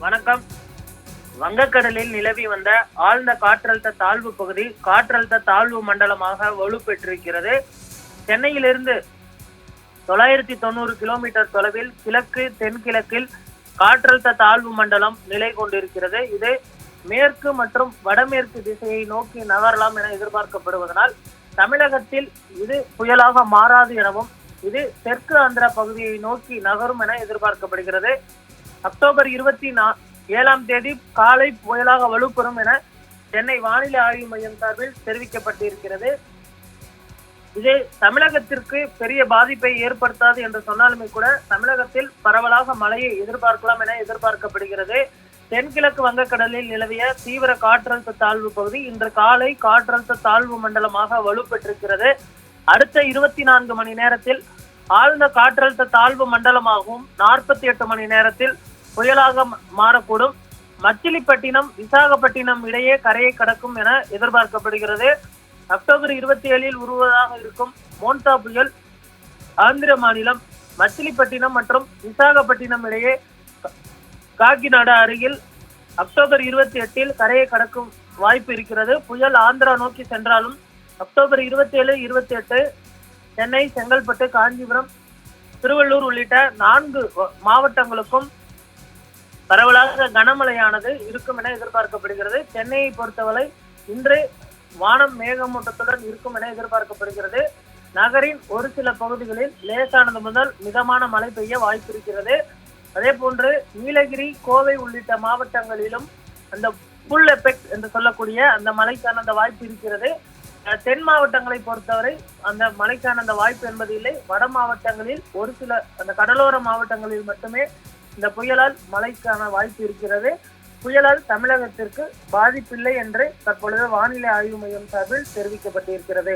வணக்கம். வங்கக்கடலில் நிலவி வந்த ஆழ்ந்த காற்றழுத்த தாழ்வு பகுதி காற்றழுத்த தாழ்வு மண்டலமாக வலுப்பெற்றிருக்கிறது. சென்னையிலிருந்து 990 கிலோமீட்டர் தொலைவில் கிழக்கு தென்கிழக்கில் காற்றழுத்த தாழ்வு மண்டலம் நிலை கொண்டிருக்கிறது. இது மேற்கு மற்றும் வடமேற்கு திசையை நோக்கி நகரலாம் என எதிர்பார்க்கப்படுவதனால் தமிழகத்தில் இது புயலாக மாறாது எனவும் இது தெற்கு ஆந்திர பகுதியை நோக்கி நகரும் என எதிர்பார்க்கப்படுகிறது. அக்டோபர் 27ஆம் தேதி காலை புயலாக வலுப்பெறும் என சென்னை வானிலை ஆய்வு மையம் சார்பில் தெரிவிக்கப்பட்டிருக்கிறது. இது தமிழகத்திற்கு பெரிய பாதிப்பை ஏற்படுத்தாது என்று சொன்னாலுமே கூட தமிழகத்தில் பரவலாக மழையை எதிர்பார்க்கலாம் என எதிர்பார்க்கப்படுகிறது. தென்கிழக்கு வங்கக்கடலில் நிலவிய தீவிர காற்றழுத்த தாழ்வு பகுதி இன்று காலை காற்றழுத்த தாழ்வு மண்டலமாக வலுப்பெற்றிருக்கிறது. அடுத்த 24 மணி நேரத்தில் ஆழ்ந்த காற்றழுத்த தாழ்வு மண்டலமாகவும் 48 மணி நேரத்தில் புயலாக மாறக்கூடும். மச்சிலிப்பட்டினம் விசாகப்பட்டினம் இடையே கரையை கடக்கும் என எதிர்பார்க்கப்படுகிறது. அக்டோபர் 27இல் உருவதாக இருக்கும் மோன்தா புயல் ஆந்திர மாநிலம் மச்சிலிப்பட்டினம் மற்றும் விசாகப்பட்டினம் இடையே காக்கிநாடா அருகில் அக்டோபர் 28இல் கரையை கடக்கும் வாய்ப்பு இருக்கிறது. புயல் ஆந்திரா நோக்கி சென்றாலும் அக்டோபர் 27, 28 சென்னை, செங்கல்பட்டு, காஞ்சிபுரம், திருவள்ளூர் உள்ளிட்ட 4 மாவட்டங்களுக்கும் பரவலாக கனமழையானது இருக்கும் என எதிர்பார்க்கப்படுகிறது. சென்னையை பொறுத்தவரை இன்று வானம் மேகமூட்டத்துடன் இருக்கும் என எதிர்பார்க்கப்படுகிறது. நகரின் ஒரு சில பகுதிகளில் லேசானது முதல் மிதமான மழை பெய்ய வாய்ப்பு இருக்கிறது. அதே போன்று நீலகிரி, கோவை உள்ளிட்ட மாவட்டங்களிலும் அந்த புல் எஃபெக்ட் என்று சொல்லக்கூடிய அந்த மழைக்கான அந்த வாய்ப்பு இருக்கிறது. தென் மாவட்டங்களை பொறுத்தவரை அந்த மழைக்கான அந்த வாய்ப்பு என்பது இல்லை. வட மாவட்டங்களில் ஒரு சில அந்த கடலோர மாவட்டங்களில் மட்டுமே இந்த புயலால் மழைக்கான வாய்ப்பு இருக்கிறது. புயலால் தமிழகத்திற்கு பாதிப்பில்லை என்று தற்பொழுது வானிலை ஆய்வு மையம் சார்பில் தெரிவிக்கப்பட்டிருக்கிறது.